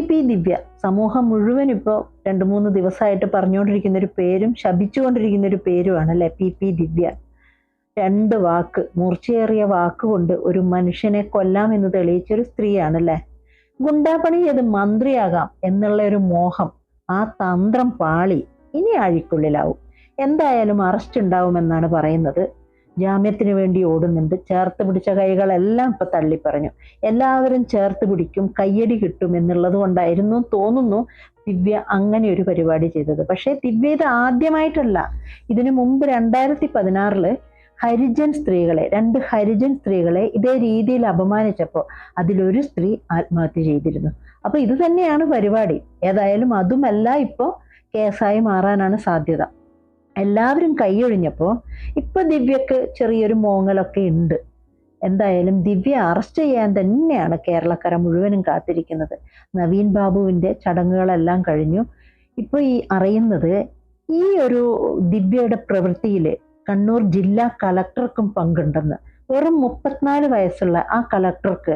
P ദിവ്യ. സമൂഹം മുഴുവൻ ഇപ്പോൾ 2-3 ദിവസമായിട്ട് പറഞ്ഞുകൊണ്ടിരിക്കുന്ന ഒരു പേരും ശപിച്ചുകൊണ്ടിരിക്കുന്ന ഒരു പേരുമാണ് അല്ലെ, പി ദിവ്യ. 2 വാക്ക്, മൂർച്ചയേറിയ വാക്കുകൊണ്ട് ഒരു മനുഷ്യനെ കൊല്ലാമെന്ന് തെളിയിച്ചൊരു സ്ത്രീയാണല്ലേ. ഗുണ്ടാപ്പണി ചെയ്ത് മന്ത്രിയാകാം എന്നുള്ള ഒരു മോഹം, ആ തന്ത്രം പാളി. ഇനി ആഴിക്കുള്ളിലാവും. എന്തായാലും അറസ്റ്റ് ഉണ്ടാവുമെന്നാണ് പറയുന്നത്. ജാമ്യത്തിന് വേണ്ടി ഓടുന്നുണ്ട്. ചേർത്ത് പിടിച്ച കൈകളെല്ലാം ഇപ്പൊ തള്ളിപ്പറഞ്ഞു. എല്ലാവരും ചേർത്ത് പിടിക്കും, കയ്യടി കിട്ടും എന്നുള്ളത് കൊണ്ടായിരുന്നു തോന്നുന്നു ദിവ്യ അങ്ങനെ ഒരു പരിപാടി ചെയ്തത്. പക്ഷേ ദിവ്യ ഇത് ആദ്യമായിട്ടല്ല. ഇതിനു മുമ്പ് 2016 ഹരിജൻ സ്ത്രീകളെ, 2 ഹരിജൻ സ്ത്രീകളെ ഇതേ രീതിയിൽ അപമാനിച്ചപ്പോൾ അതിലൊരു സ്ത്രീ ആത്മഹത്യ ചെയ്തിരുന്നു. അപ്പൊ ഇത് തന്നെയാണ് പരിപാടി. ഏതായാലും അതുമല്ല ഇപ്പോ കേസായി മാറാനാണ് സാധ്യത. എല്ലാവരും കൈയൊഴിഞ്ഞപ്പോ ഇപ്പൊ ദിവ്യക്ക് ചെറിയൊരു മോങ്ങലൊക്കെ ഉണ്ട്. എന്തായാലും ദിവ്യ അറസ്റ്റ് ചെയ്യാൻ തന്നെയാണ് കേരളക്കര മുഴുവനും കാത്തിരിക്കുന്നത്. നവീൻ ബാബുവിന്റെ ചടങ്ങുകളെല്ലാം കഴിഞ്ഞു. ഇപ്പൊ ഈ അറിയുന്നത് ഈ ഒരു ദിവ്യയുടെ പ്രവൃത്തിയില് കണ്ണൂർ ജില്ലാ കളക്ടർക്കും പങ്കുണ്ടെന്ന്. വെറും 34 വയസ്സുള്ള ആ കളക്ടർക്ക്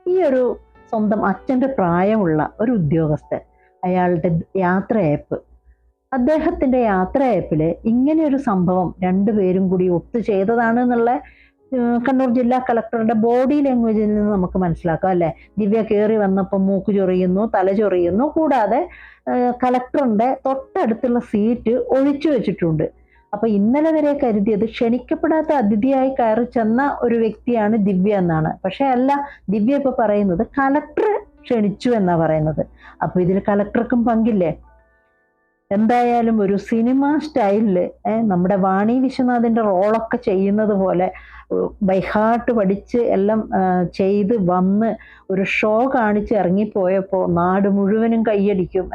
ഈ ഒരു സ്വന്തം അച്ഛന്റെ പ്രായമുള്ള ഒരു ഉദ്യോഗസ്ഥൻ, അയാളുടെ യാത്രയയപ്പ്, അദ്ദേഹത്തിന്റെ യാത്രയയപ്പില് ഇങ്ങനെ ഒരു സംഭവം 2 പേരും കൂടി ഒത്തു ചെയ്തതാണ് എന്നുള്ള കണ്ണൂർ ജില്ലാ കളക്ടറുടെ ബോഡി ലാംഗ്വേജിൽ നിന്ന് നമുക്ക് മനസ്സിലാക്കാം അല്ലെ. ദിവ്യ കയറി വന്നപ്പോൾ മൂക്ക് ചൊറിയുന്നു, തല ചൊറിയുന്നു. കൂടാതെ കളക്ടറിന്റെ തൊട്ടടുത്തുള്ള സീറ്റ് ഒഴിച്ചു വെച്ചിട്ടുണ്ട്. അപ്പൊ ഇന്നലെ വരെ കരുതിയത് ക്ഷണിക്കപ്പെടാത്ത അതിഥിയായി കയറി ചെന്ന ഒരു വ്യക്തിയാണ് ദിവ്യ എന്നാണ്. പക്ഷെ അല്ല, ദിവ്യ ഇപ്പൊ പറയുന്നത് കളക്ടർ ക്ഷണിച്ചു എന്നാ പറയുന്നത്. അപ്പൊ ഇതിൽ കളക്ടർക്കും പങ്കില്ലേ? എന്തായാലും ഒരു സിനിമ സ്റ്റൈലില് നമ്മുടെ വാണി വിശ്വനാഥിന്റെ റോളൊക്കെ ചെയ്യുന്നത് പോലെ ബൈഹാർട്ട് പഠിച്ച് എല്ലാം ചെയ്ത് വന്ന് ഒരു ഷോ കാണിച്ച് ഇറങ്ങിപ്പോയപ്പോ നാട് മുഴുവനും കൈയടിക്കും.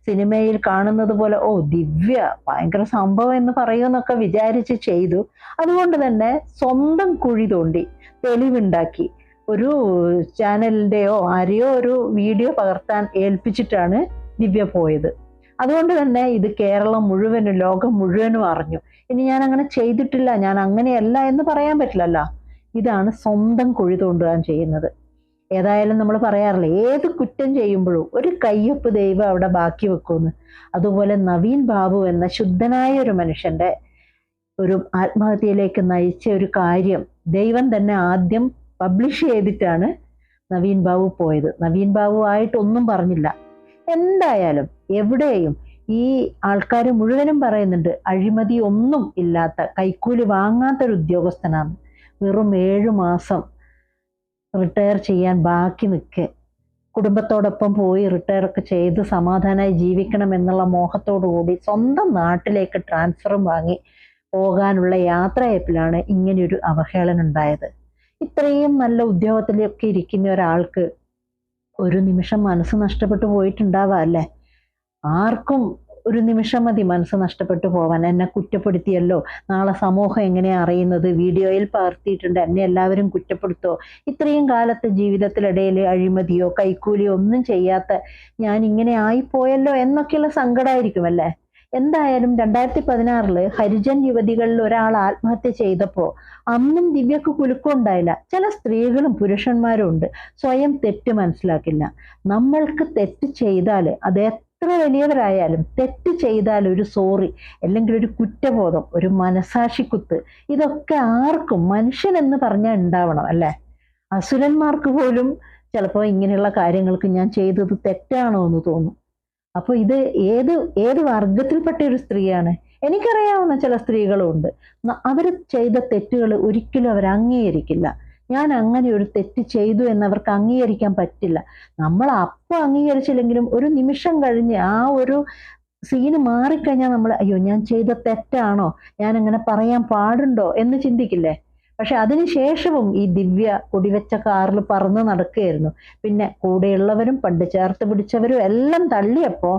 സിനിമയിൽ കാണുന്നത് പോലെ ഓ ദിവ്യ ഭയങ്കര സംഭവം എന്ന് പറയുമെന്നൊക്കെ വിചാരിച്ച് ചെയ്തു. അതുകൊണ്ട് തന്നെ സ്വന്തം കുഴി തോണ്ടി തെളിവുണ്ടാക്കി ഒരു ചാനലിന്റെയോ ആരെയോ ഒരു വീഡിയോ പകർത്താൻ ഏൽപ്പിച്ചിട്ടാണ് ദിവ്യ പോയത്. അതുകൊണ്ട് തന്നെ ഇത് കേരളം മുഴുവനും ലോകം മുഴുവനും അറിഞ്ഞു. ഇനി ഞാൻ അങ്ങനെ ചെയ്തിട്ടില്ല, ഞാൻ അങ്ങനെയല്ല എന്ന് പറയാൻ പറ്റില്ലല്ലോ. ഇതാണ് സ്വന്തം കുഴി തോണ്ടുവാൻ ചെയ്യുന്നത്. ഏതായാലും നമ്മൾ പറയാറില്ല, ഏത് കുറ്റം ചെയ്യുമ്പോഴും ഒരു കയ്യൊപ്പ് ദൈവം അവിടെ ബാക്കി വെക്കുമെന്ന്. അതുപോലെ നവീൻ ബാബു എന്ന ശുദ്ധനായ ഒരു മനുഷ്യന്റെ ഒരു ആത്മഹത്യയിലേക്ക് നയിച്ച ഒരു കാര്യം ദൈവം തന്നെ ആദ്യം പബ്ലിഷ് ചെയ്തിട്ടാണ് നവീൻ ബാബു പോയത്. നവീൻ ബാബു ആയിട്ടൊന്നും പറഞ്ഞില്ല. എന്തായാലും എവിടെയും ഈ ആൾക്കാർ മുഴുവനും പറയുന്നുണ്ട് അഴിമതി ഒന്നും ഇല്ലാത്ത, കൈക്കൂലി വാങ്ങാത്തൊരു ഉദ്യോഗസ്ഥനാണ്. വെറും 7 മാസം റിട്ടയർ ചെയ്യാൻ ബാക്കി നിൽക്കെ കുടുംബത്തോടൊപ്പം പോയി റിട്ടയർ ഒക്കെ ചെയ്ത് സമാധാനമായി ജീവിക്കണം എന്നുള്ള മോഹത്തോടു കൂടി സ്വന്തം നാട്ടിലേക്ക് ട്രാൻസ്ഫറും വാങ്ങി പോകാനുള്ള യാത്രയപ്പിലാണ് ഇങ്ങനെയൊരു അവഹേളനം ഉണ്ടായത്. ഇത്രയും നല്ല ഉദ്യോഗത്തിലൊക്കെ ഇരിക്കുന്ന ഒരാൾക്ക് ഒരു നിമിഷം മനസ്സ് നഷ്ടപ്പെട്ടു പോയിട്ടുണ്ടാവാം അല്ലേ. ആർക്കും ഒരു നിമിഷം മതി മനസ്സ് നഷ്ടപ്പെട്ടു പോവാൻ. എന്നെ കുറ്റപ്പെടുത്തിയല്ലോ, നാളെ സമൂഹം എങ്ങനെയാ അറിയുന്നത്, വീഡിയോയിൽ പകർത്തിയിട്ടുണ്ട്, എന്നെ എല്ലാവരും കുറ്റപ്പെടുത്തോ, ഇത്രയും കാലത്തെ ജീവിതത്തിലിടയിൽ അഴിമതിയോ കൈക്കൂലിയോ ഒന്നും ചെയ്യാത്ത ഞാൻ ഇങ്ങനെ ആയിപ്പോയല്ലോ എന്നൊക്കെയുള്ള സങ്കടമായിരിക്കും അല്ലേ. എന്തായാലും 2016 ഹരിജൻ യുവതികളിൽ ഒരാൾ ആത്മഹത്യ ചെയ്തപ്പോ അന്നും ദിവ്യക്ക് കുലുക്കം ഉണ്ടായില്ല. ചില സ്ത്രീകളും പുരുഷന്മാരും ഉണ്ട് സ്വയം തെറ്റ് മനസ്സിലാക്കില്ല. നമ്മൾക്ക് തെറ്റ് ചെയ്താൽ അത് എത്ര വലിയവരായാലും തെറ്റ് ചെയ്താൽ ഒരു സോറി, അല്ലെങ്കിൽ ഒരു കുറ്റബോധം, ഒരു മനസാക്ഷിക്കുത്ത്, ഇതൊക്കെ ആർക്കും മനുഷ്യൻ എന്ന് പറഞ്ഞാൽ ഉണ്ടാവണം അല്ലെ. അസുരന്മാർക്ക് പോലും ചിലപ്പോൾ ഇങ്ങനെയുള്ള കാര്യങ്ങൾക്ക് ഞാൻ ചെയ്തത് തെറ്റാണോ എന്ന് തോന്നും. അപ്പൊ ഇത് ഏത് വർഗത്തിൽപ്പെട്ട ഒരു സ്ത്രീയാണ്? എനിക്കറിയാവുന്ന ചില സ്ത്രീകളും ഉണ്ട്, അവർ ചെയ്ത തെറ്റുകൾ ഒരിക്കലും അവർ അംഗീകരിക്കില്ല. ഞാൻ അങ്ങനെ ഒരു തെറ്റ് ചെയ്തു എന്നവർക്ക് അംഗീകരിക്കാൻ പറ്റില്ല. നമ്മൾ അപ്പം അംഗീകരിച്ചില്ലെങ്കിലും ഒരു നിമിഷം കഴിഞ്ഞ് ആ ഒരു സീന് മാറിക്കഴിഞ്ഞാൽ നമ്മൾ അയ്യോ ഞാൻ ചെയ്ത തെറ്റാണോ, ഞാൻ അങ്ങനെ പറയാൻ പാടുണ്ടോ എന്ന് ചിന്തിക്കില്ലേ. പക്ഷെ അതിനുശേഷവും ഈ ദിവ്യ കുടിവെച്ച കാറിൽ പറന്ന് നടക്കുകയായിരുന്നു. പിന്നെ കൂടെയുള്ളവരും പണ്ട് ചേർത്ത് പിടിച്ചവരും എല്ലാം തള്ളിയപ്പോ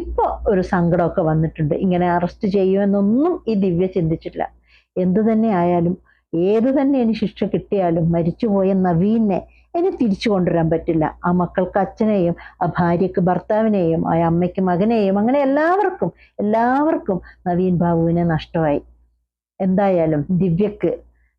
ഇപ്പൊ ഒരു സങ്കടമൊക്കെ വന്നിട്ടുണ്ട്. ഇങ്ങനെ അറസ്റ്റ് ചെയ്യുമെന്നൊന്നും ഈ ദിവ്യ ചിന്തിച്ചിട്ടില്ല. എന്തു തന്നെ ആയാലും ഏത് തന്നെ ഇനി ശിക്ഷ കിട്ടിയാലും മരിച്ചുപോയ നവീനെ ഇനി തിരിച്ചു കൊണ്ടുവരാൻ പറ്റില്ല. ആ മക്കൾക്ക് അച്ഛനെയും, ആ ഭാര്യക്ക് ഭർത്താവിനെയും, ആ അമ്മയ്ക്ക് മകനെയും, അങ്ങനെ എല്ലാവർക്കും നവീൻ ബാബുവിനെ നഷ്ടമായി. എന്തായാലും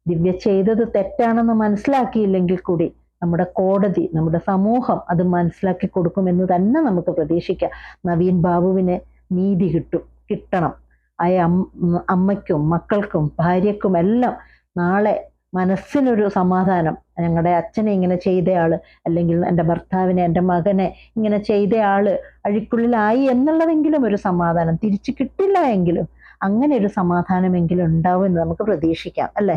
ദിവ്യ ചെയ്തത് തെറ്റാണെന്ന് മനസ്സിലാക്കിയില്ലെങ്കിൽ കൂടി നമ്മുടെ കോടതി, നമ്മുടെ സമൂഹം അത് മനസ്സിലാക്കി കൊടുക്കുമെന്ന് തന്നെ നമുക്ക് പ്രതീക്ഷിക്കാം. നവീൻ ബാബുവിന് നീതി കിട്ടണം. അമ്മയ്ക്കും മക്കൾക്കും ഭാര്യയ്ക്കും എല്ലാം നാളെ മനസ്സിനൊരു സമാധാനം. ഞങ്ങളുടെ അച്ഛനെ ഇങ്ങനെ ചെയ്തയാള്, അല്ലെങ്കിൽ എൻ്റെ ഭർത്താവിനെ, എൻ്റെ മകനെ ഇങ്ങനെ ചെയ്തയാള് അഴിക്കുള്ളിലായി എന്നുള്ളതെങ്കിലും ഒരു സമാധാനം, തിരിച്ചു കിട്ടില്ല എങ്കിലും അങ്ങനെ ഒരു സമാധാനമെങ്കിലും ഉണ്ടാവും എന്ന് നമുക്ക് പ്രതീക്ഷിക്കാം, അല്ലേ?